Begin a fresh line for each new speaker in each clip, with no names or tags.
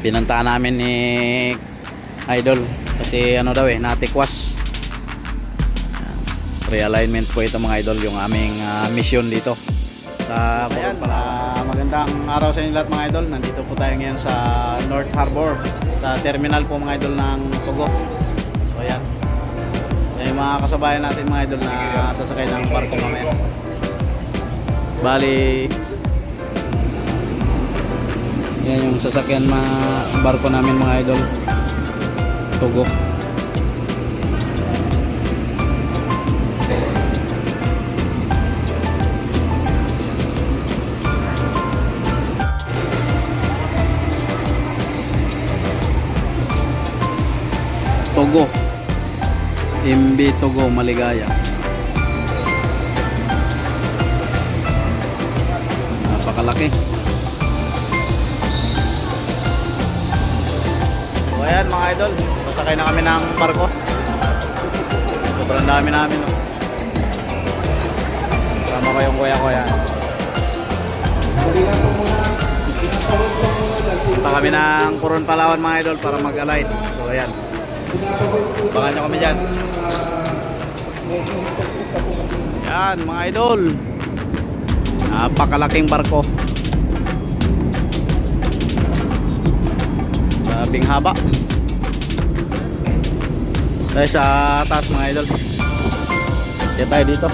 Pinuntahan namin ni Idol kasi ano daw natikwas. Realignment po ito mga idol, yung aming mission dito sa ayan, magandang araw sa inyo lahat mga idol. Nandito po tayo ngayon sa North Harbor, sa terminal po mga idol ng Togo. So ayan, yung mga kasabayan natin mga idol na sasakay ng barko mamaya. Bali yan yung sasakyan barko namin mga idol, Togo. Togo, MV Togo Maligaya. Napakalaki. So ayan mga idol, pasakay na kami ng barko. Sobrang dami namin, no? Sama ko yung kuya ko yan. Punta kami ng Coron, Palawan mga idol para mag-alight. So ayan, abangan nyo kami dyan. Yan mga idol, napakalaking barko, sabing haba. Tayo sa taas mga idol. Kaya tayo dito.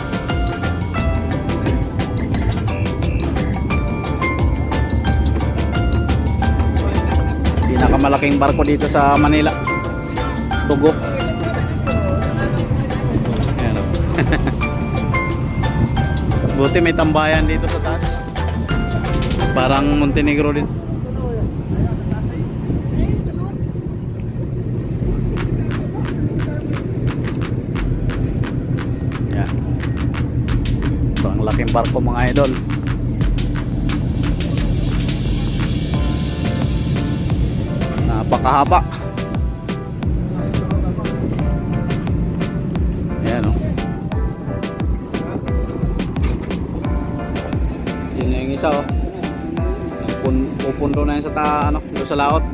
Pinakamalaking barko dito sa Manila, Togo. Ayan, oh. Buti may tambayan dito sa taas. Parang Montenegro din. Yan. Parang laking barko mga idol. Napakahaba. Ayan, oh. Yun na yung isa, oh. Pupundo na yun sa doon sa laot.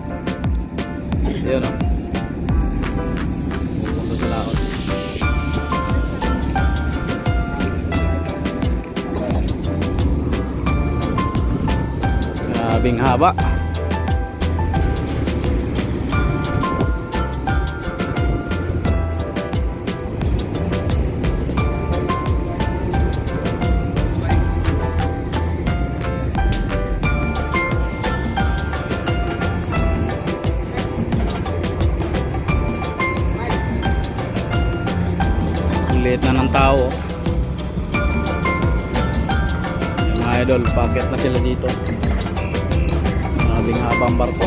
Ayan, oh. Pupundo sa laot. Grabing haba. Liit na ng tao. Yung mga idol, packet na sila dito. Mabing habang barko.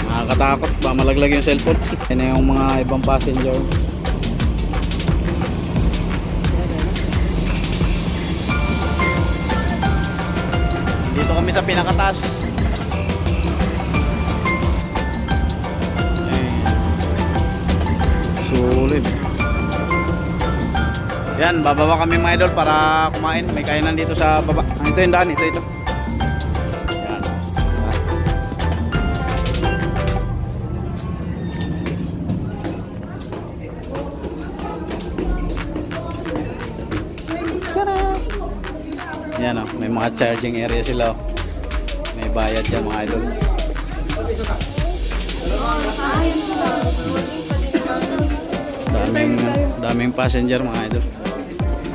Nakakatakot ba malaglag yung cellphone. Yan yung mga ibang passenger. Dito kami sa pinakataas. Sulit. Yan, bababa kami mga idol para kumain. May kainan dito sa baba. Ito yung daan, ito. Yan. Yan, oh, may mga charging area sila, oh. May bayad dyan mga idol. Daming passenger mga idol.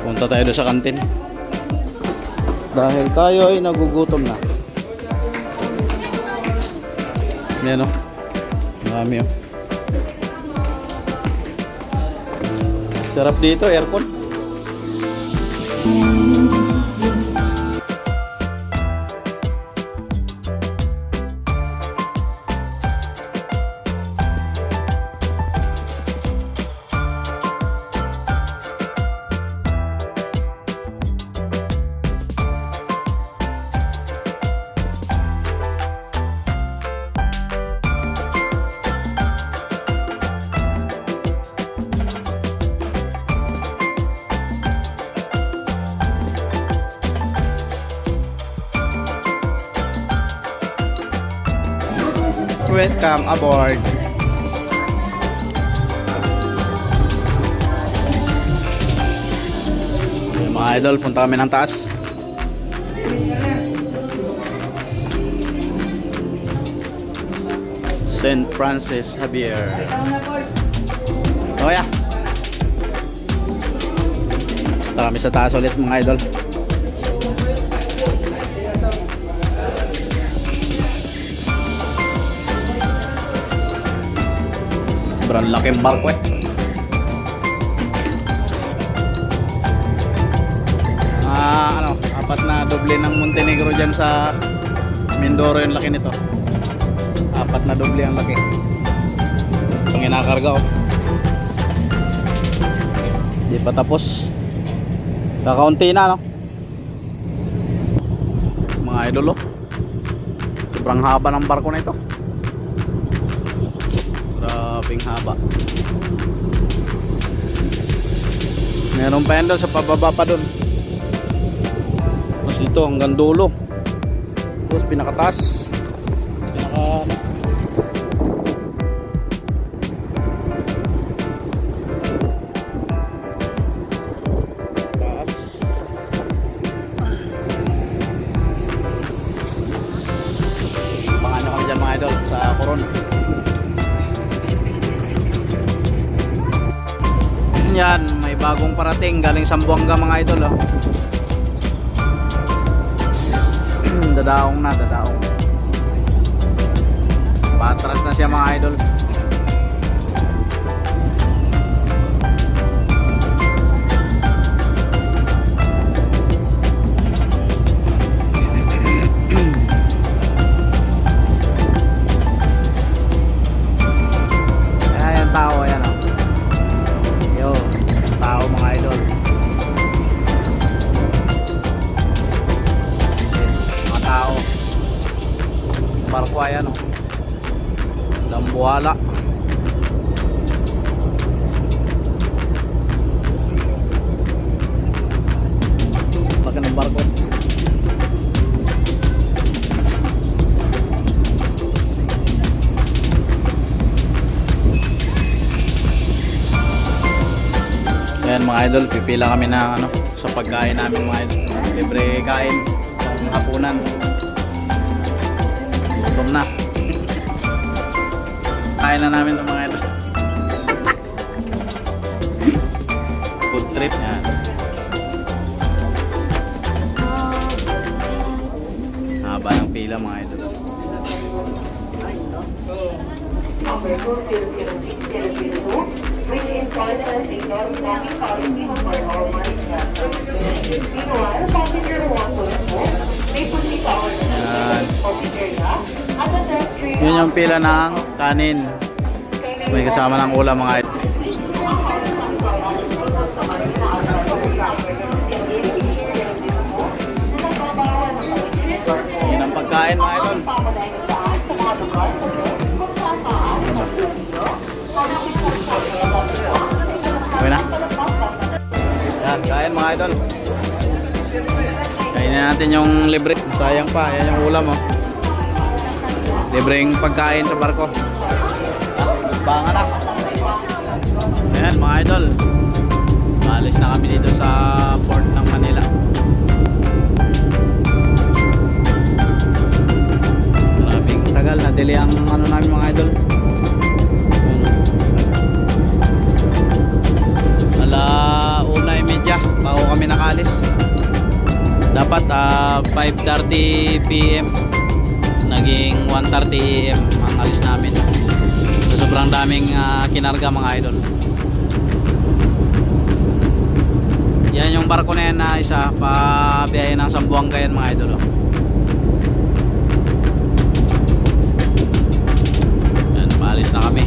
Punta tayo doon sa kantin dahil tayo ay nagugutom na. Yan, oh. Marami, oh. Sarap dito, aircon. welcome aboard. Yung mga idol, punta kami ng taas. St. Francis Xavier. Oh yeah. Punta kami sa taas ulit mga idol. Sobrang laking barko eh. Apat na doble ng Montenegro dyan sa Mindoro yung laki nito. Apat na doble ang laki. Itong inakarga oh. Di pa tapos. Kakaunti na no. Mga idol oh. Sobrang haba ng barko na ito. Grabing haba. Meron pa yan doon sa pababa pa doon. Tapos dito hanggang dulo. Tapos pinakataas. Taas. Abangan nyo kami dyan mga idol sa Coron. Yan, may bagong parating galing Zamboanga mga idol oh. Dadaong na, dadaong. Patras na siya mga idol. Ayan yung tao, ayan o. Yo, tao mga idol. Tao barko ayan o Dambuhala laki ng barko ayan mga idol pipila kami na sa pagkain namin mga idol libre kain ng hapunan. Gutom na. Kain na namin itong mga idol. Food trip yan. Haba ng pila mga idol.
Which in process ignores walking policy for all money transfers. Meanwhile, passenger who wants to smoke may proceed to our destination area at the desk 3.
Yun yung pila ng kanin. May kasama ng ulam mga idol. Yun ang pagkain mga idol. Okay na. Yan, kain mga idol. Kainin natin yung libre. Sayang pa, yan yung ulam oh. Libreng pagkain sa barko. Bangan na. Ayan mga idol. Maalis na kami dito sa port ng Manila. Maraming tagal na delay ang namin mga idol. Bago kami nakalis. Dapat 5:30 PM naging 1:30 AM ang alis namin. So, sobrang daming kinarga mga idol. Yan yung barko na yan na isa pabiyahe ng Zamboanga yan mga idol oh. Yan, maalis na kami.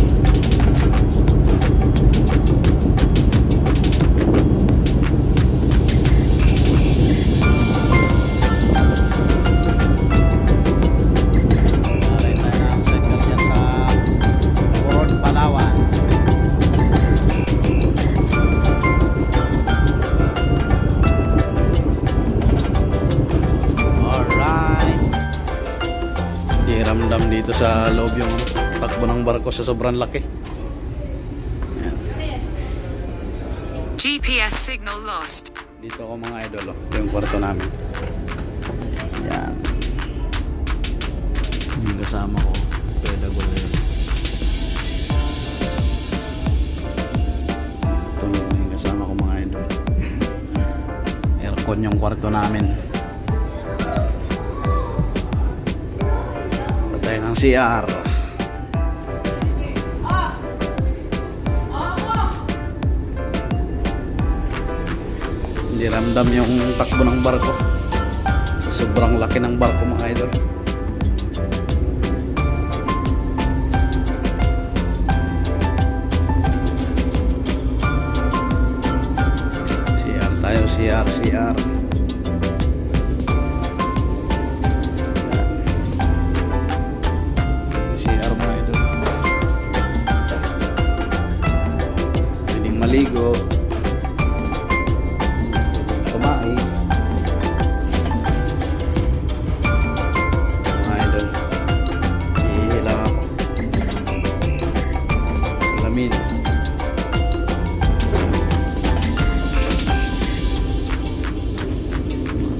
Ramdam dito sa loob yung takbo ng barko sa sobrang laki. Ayan.
GPS signal lost.
Dito ako mga idol, oh. Ito yung kwarto namin. Yan. Yung kasama ko, pedagol yun. Tulog na yung kasama ko mga idol. Aircon yung kwarto namin. Patay ng CR. Hindi ramdam yung takbo ng barko. Sobrang laki ng barko mga idol. CR tayo, CR. Yan. CR mga idol. Pwedeng maligo, tumae. Mga idol, ihila ako. Salamin.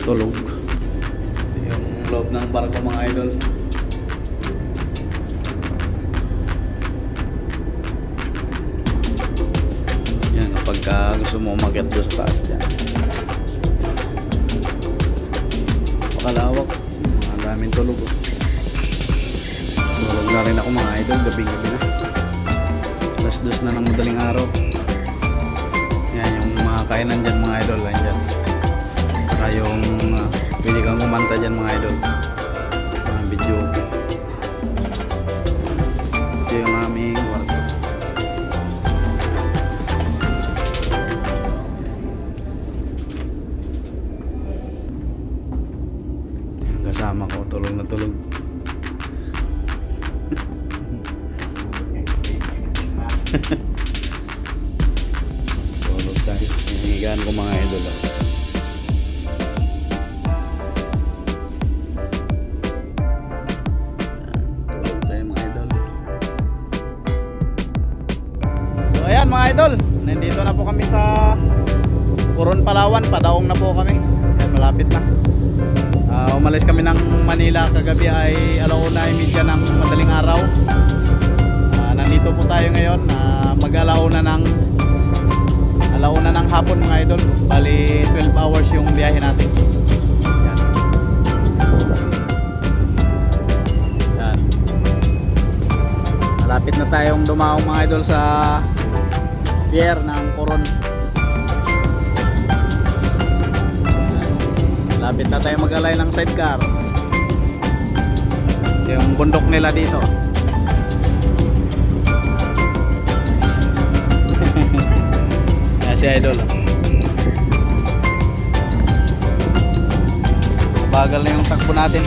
Tulog. Ito yung loob ng barko mga idol. Yan, kapag gusto mo umakyat doon sa taas dyan. Pakalawak. Ang daming tulog. Oh. Tulog na rin ako mga idol. Gabing-gabi na. Alas 2 na ng madaling araw. Yan yung mga kainan dyan mga idol. Yan dyan. Saka yung pwede kang kumanta dyan mga idol. Mga video. Ito yung aming kwarto. Yung kasama ko tulog na tulog. Tulog tayo. Hinihigaan ko mga idol. Tulog tayo mga idol. So ayan mga idol, nandito na po kami sa Coron, Palawan. Padaong na po kami. Ayan, malapit na. Umalis kami ng Manila kagabi ay 1:30 ng madaling araw. Nandito po tayo ngayon. Mag-alauna ng hapon mga idol. Bali 12 hours yung biyahe natin. Yan. Yan. Malapit na tayong dumaong mga idol sa pier ng Coron. Malapit na tayo mag-alay ng sidecar. Yung bundok nila dito. Si idol. Bagal na yung takbo natin.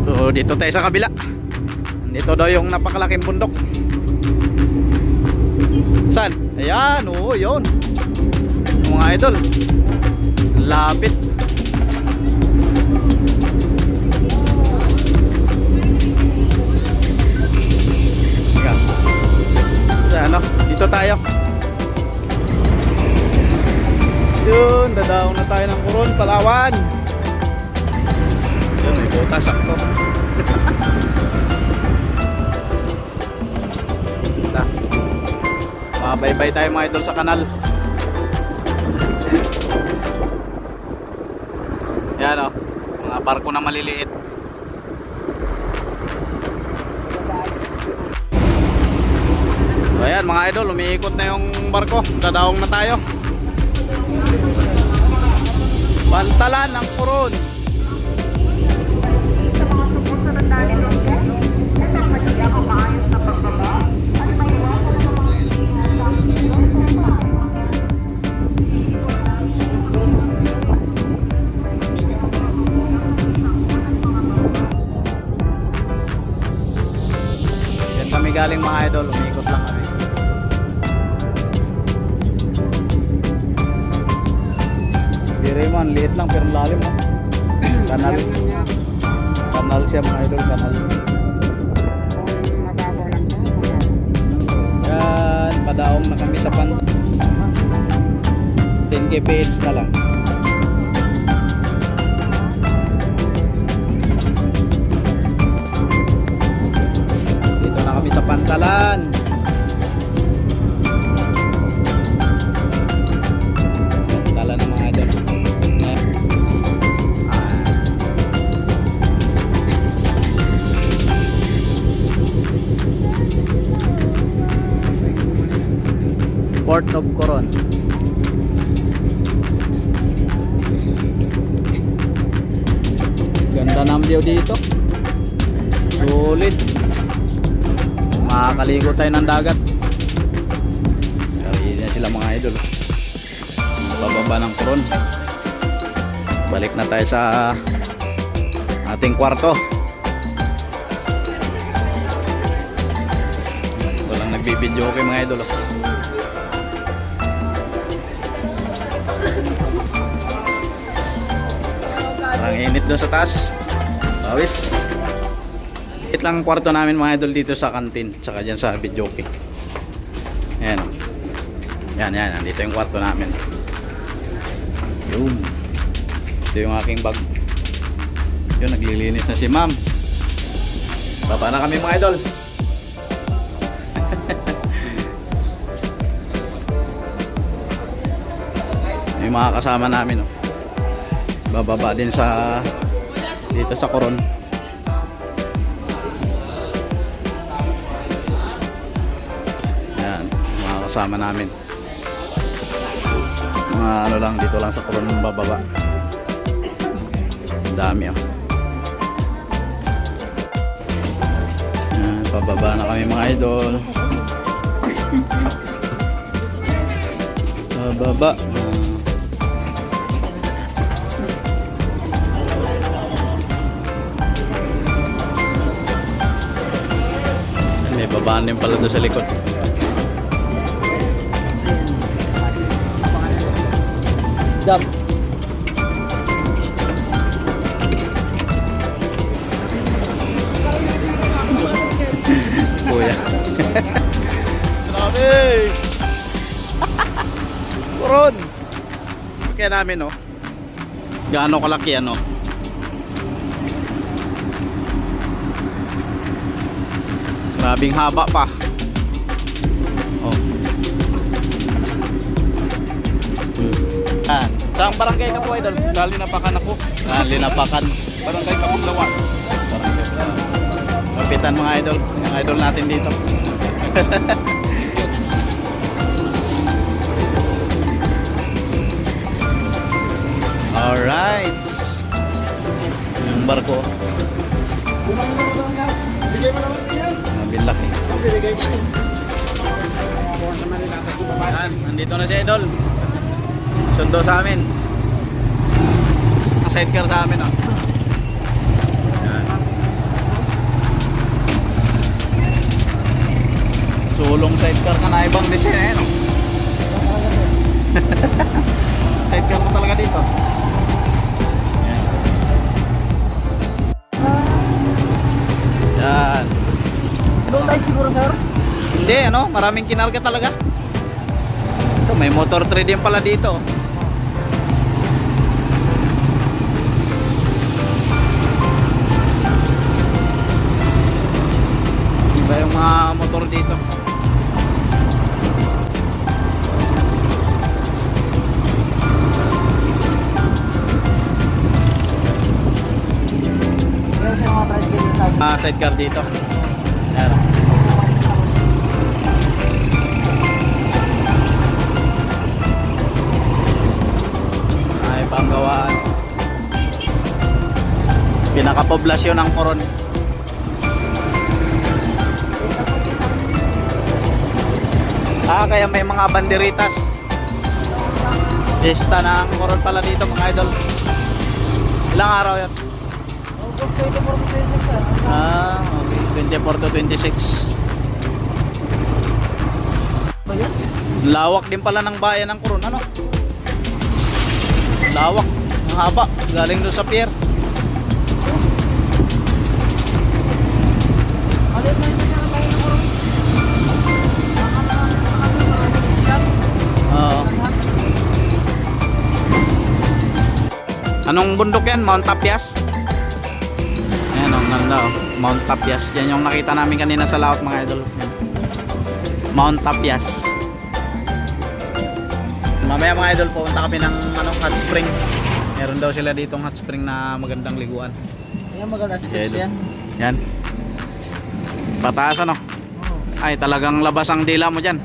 So dito tayo sa kabila. Dito daw yung napakalaking bundok. Saan? Ayan, oo, yun. Mga idol. Lapit. Ano, dito tayo. Yun, dadaong na tayo ng Coron, Palawan. Yun, may butas sakto. Bye-bye tayo mga idol sa kanal. Yan o, mga barko na maliliit. Ayan mga idol, umiikot na yung barko. Dadaong na tayo. Bantalan ng Coron.
Sa mga sumusunod na nilagyan, isang magiging maayos na pagbaba at may iwasan ng mga
Yan kami galing mga idol, umiikot lang kami. Bire mo, ang liit lang pero lalim mo. Kanal Kanal siya mga idol, kanal.
Kung mababaw lang to,
Yan, padaong na kami sa pan. 10 kph na lang. Dito na kami sa Pantalan. Pantalan ng mga idol. Port of Coron. Ganda ng view dito. Sulit. Makakaligo tayo ng dagat. Kaya na sila mga idol. Bababa ng Coron. Balik na tayo sa ating kwarto. Walang nagbibideo okay mga idol. Parang init doon sa taas. Pawis. It lang ang kwarto namin mga idol dito sa kantin. Tsaka dyan sa videoke. Ayan. Yan. Dito yung kwarto namin. Yun. Ito yung aking bag. Yun, naglilinis na si ma'am. Baba na kami mga idol. Yung mga kasama namin, oh. Bababa din sa dito sa Coron. Yan, mga kasama namin. Mga ano lang, dito lang sa Coron bababa. Ang dami, oh. Yan, pababa na kami mga idol. Bababa. May babaan din pala doon sa likod. Dam. Kuya. Grabe! Coron! Kaya namin, no? Gaano kalaki, ano? Grabing haba pa. Oh. Saan barangay ka po, idol? Sa Linapakan ako. Linapakan. Barangay Kapuglawan. Kapitan mga idol. Yung idol natin dito. Alright. Yung barko. Mabilak eh. Yan, nandito na si idol. Sundo sa amin. Sidecar sa amin, oh. Yan. Sulong sidecar ka na ibang design, eh, no? Sidecar mo talaga dito. Yan.
Doon tayo siguro, sir?
Hindi, ano? Maraming kinarga talaga. Ito, may motor trade din pala dito. Iba yung mga motor dito. Sidecar dito. Ayan. Ay, panggawaan. Pinakapoblasyon ng Coron. Kaya may mga banderitas. Pista ng Coron pala dito mga idol. Ilang araw yun? Okay. 24 to 26. Lawak din pala ng bayan ng Coron, ano? Lawak, ang haba, galing doon sa pier. Oo. Anong bundok yan? Mount Tapias? Ayan, ang ganda oh. Mount Tapias. Yan yung nakita namin kanina sa laot mga idol. Yan. Mount Tapias. Mamaya mga idol, pupunta kami ng hot spring. Meron daw sila ditong hot spring na magandang liguan.
Yan maganda steps
Idol.
yan.
Yan. Pataas ano? Ay, talagang labas ang dila mo dyan.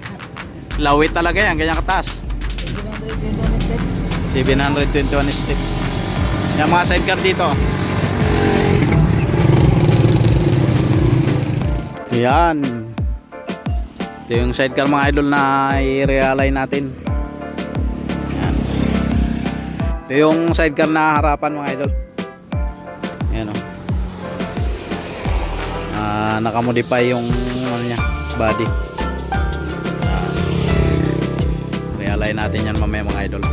Lawit talaga yan, ganyan kataas. 721 steps. Yan mga sidecar dito. Yan. Ito yung sidecar mga idol na i-realign natin. Yan. Ito yung sidecar na harapan mga idol. Yan o. Nakamodify yung ano niya, body. Realign natin yan mamaya mga idol.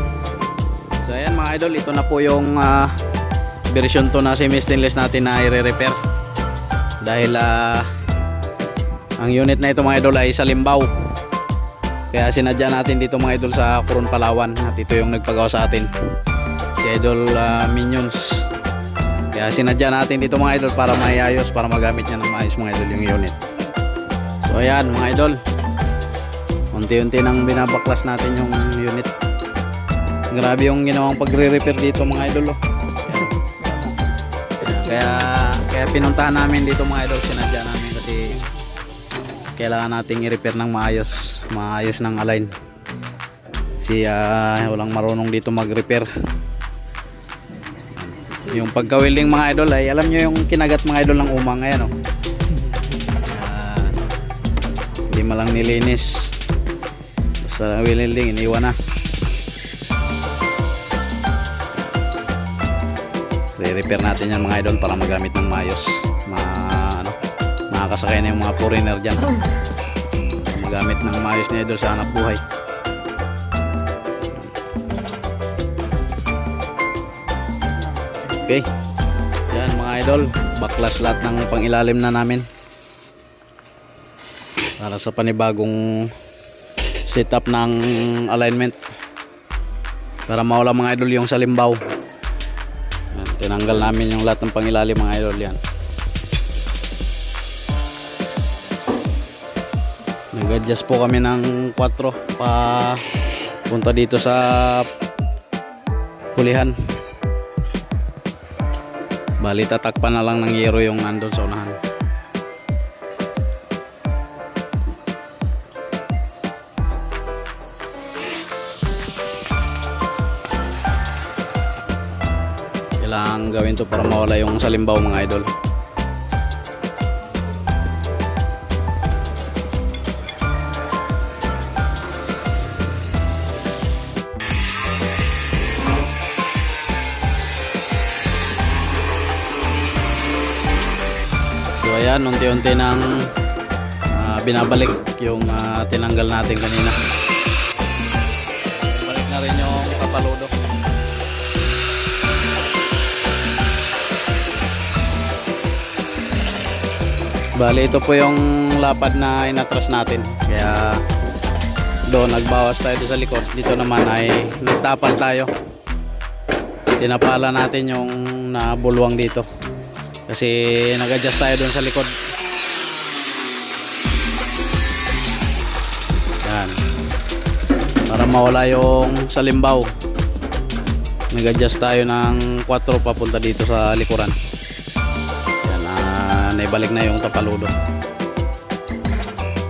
So ayan mga idol, ito na po yung version 2 na semi-stainless natin na i-repair. Dahil ang unit na ito mga idol ay sa Limbaw. Kaya sinadya natin dito mga idol sa Coron, Palawan. At ito yung nagpagawa sa atin, si Idol Minions. Kaya sinadya natin dito mga idol para maiayos, para magamit niya ng maayos mga idol yung unit. So ayan mga idol, unti-unti nang binabaklas natin yung unit. Grabe yung ginawang pagre-repair dito mga idol oh. Kaya pinuntahan namin dito mga idol, sinadya namin kasi kailangan nating i-repair ng maayos ng align. Kasi walang marunong dito mag-repair. Yung pagka-welding mga idol ay alam nyo yung kinagat mga idol ng umang. Ayan oh. Hindi malang nilinis, basta welding iniwan na. Re-repair natin yan mga idol para magamit ng maayos. Makakasakay na yung mga foreigner dyan. Magamit ng maayos ni idol sa hanap buhay. Okay, yan mga idol, baklas lahat ng pangilalim na namin para sa panibagong setup ng alignment, para mawala mga idol yung sa Limbaw. Yan, tinanggal namin yung lahat ng pangilalim mga idol. Yan, nag-adjust po kami ng 4 pa punta dito sa hulihan. Bali tatakpan na lang ng yero yung nandun sa unahan. Kailangan gawin to para mawala yung sa Limbaw mga idol. So ayan, unti-unti nang binabalik yung tinanggal natin kanina. Balik na rin yung kapaludo. Bali ito po yung lapad na inatras natin. Kaya doon nagbawas tayo sa likod. Dito naman ay nagtapal tayo. Tinapala natin yung nabulwang dito. Kasi nag-adjust tayo doon sa likod. Yan. Para mawala yung sa Limbaw, nag-adjust tayo ng 4 papunta dito sa likuran. Yan, naibalik na yung tapaludo.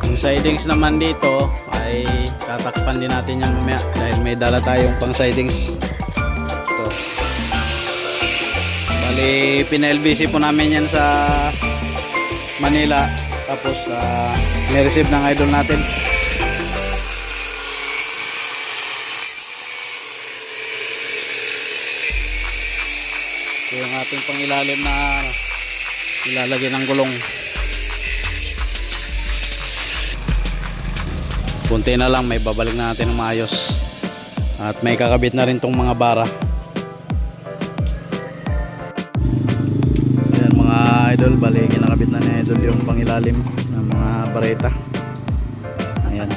Yung sidings naman dito ay tatakpan din natin yan mamaya dahil may dala tayong pang sidings. Bali, pina-LBC po namin yan sa Manila. Tapos, may receive ng idol natin. Ito yung ating pangilalim na ilalagay ng gulong. Kunti na lang, may babalik na natin ng maayos. At may kakabit na rin tong mga bara. idol, bali kinakabit na ni idol yung pangilalim ng mga bareta. Ayan.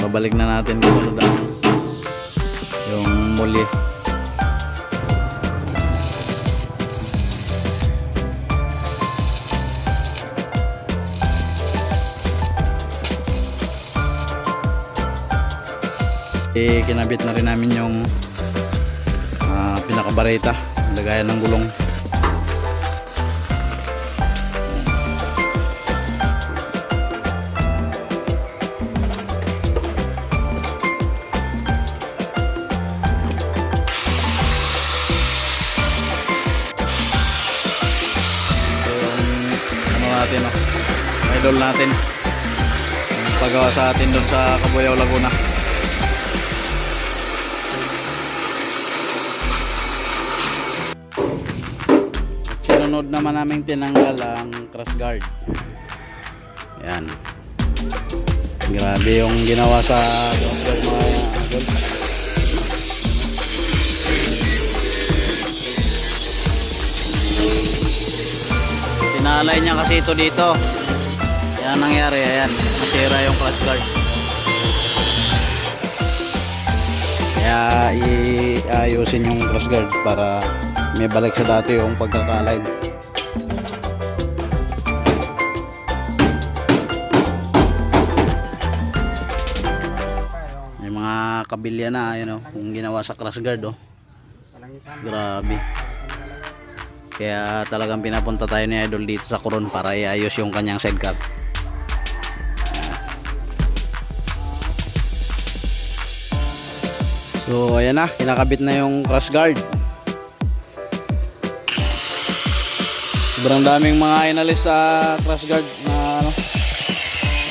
Babalik na natin kung ano yung muli. Kinabit na rin namin yung pinakabareta, lagayan ng gulong. Natin, idol natin pagawa sa atin doon sa Cabuyao, Laguna. Sinunod naman namin tinanggal ang crash guard. Yan, grabe yung ginawa sa mga idol. Tinalay niya kasi ito dito. Yan nangyari, ayan, nasira yung clutch guard. Kaya iayusin yung clutch guard para may balik sa dati yung pagkaka-align. May mga kabilya na, yun, kung ginawa sa clutch guard, grabe. Kaya talagang pinapunta tayo ni idol dito sa Coron para iayos yung kanyang sidecar. So ayan na, kinakabit na yung crash guard. Sobrang daming mga inalis sa crash guard na ano.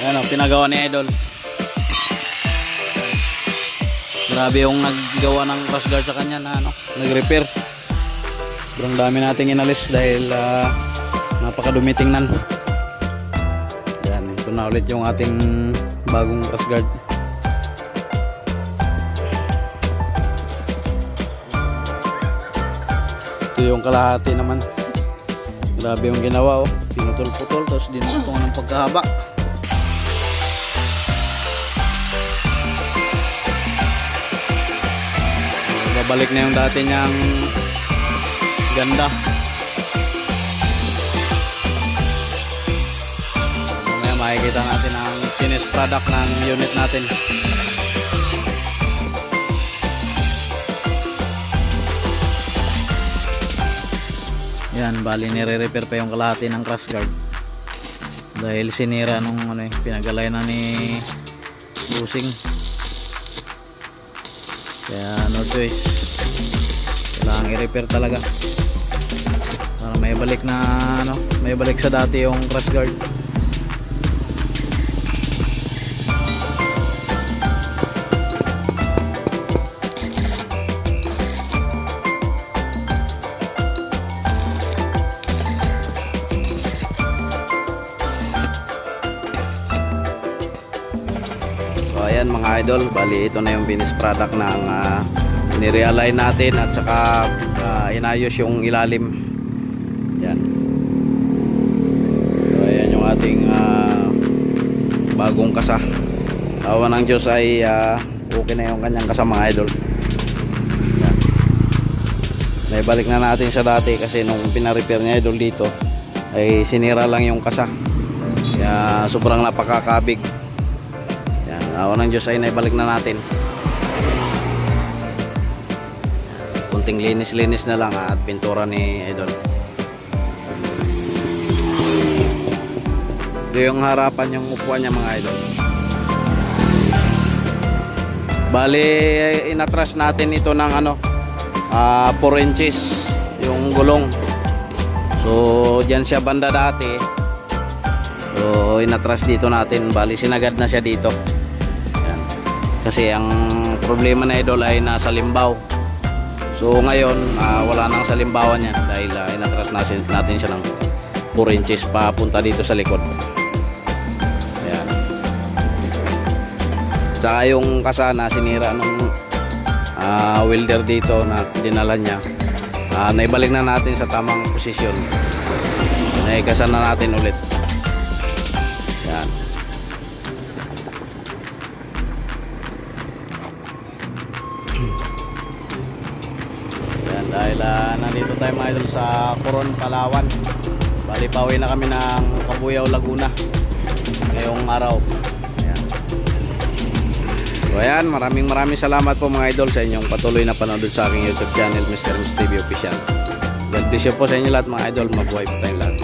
Ayan, pinagawa ni idol. Grabe yung naggawa ng crash guard sa kanya na ano, nag-repair. Sobrang dami nating inalis dahil napakadumi tingnan. Yan, ito na ulit yung ating bagong crash guard. Ito yung kalahati naman. Grabe yung ginawa, pinutol-putol tapos dinutong ng pagkahaba. Babalik na yung dati niyang ganda. Mamaya makikita natin ang finished product ng unit natin. Yan, bali nire-repair pa yung kalahati ng crash guard dahil sinira nung pinagalay na ni Busing. Kaya no choice, kailangan i-repair talaga para may balik na may balik sa dati yung crash guard. So ayan mga idol, bali ito na yung finished product ng ni-realign natin at saka inayos yung ilalim. Yan. So ayan yung ating bagong kasa. Awa ng Diyos ay okay na yung kanyang kasa mga idol. Yan. Naibalik na natin sa dati kasi nung pina-repair niya idol dito ay sinira lang yung kasa. Kaya sobrang napakakabig. Yan. Awa ng Diyos ay naibalik na natin. Kunting linis-linis na lang at pintura ni idol. Ito yung harapan yung upuan niya mga idol. Bali inatras natin ito ng 4 inches yung gulong. So dyan siya banda dati. So inatras dito natin, bali sinagad na siya dito. Yan. Kasi ang problema na idol ay nasa limbaw. So ngayon wala nang salimbawan yan dahil inatras natin siya ng 4 inches papunta dito sa likod. Ayan. Tsaka yung kasana sinira nung welder dito na dinala niya. Naibalik na natin sa tamang posisyon. Naikasan na natin ulit. Yan. Yan, dahil nandito tayo mga idol sa Coron, Palawan. Bali pauwi na kami ng Cabuyao, Laguna ngayong araw. Ayan. So ayan, maraming salamat po mga idol sa inyong patuloy na panonood sa aking YouTube channel, Mr. Ms TV Official. God bless you po sa inyo lahat mga idol. Mabuhay po tayong lahat.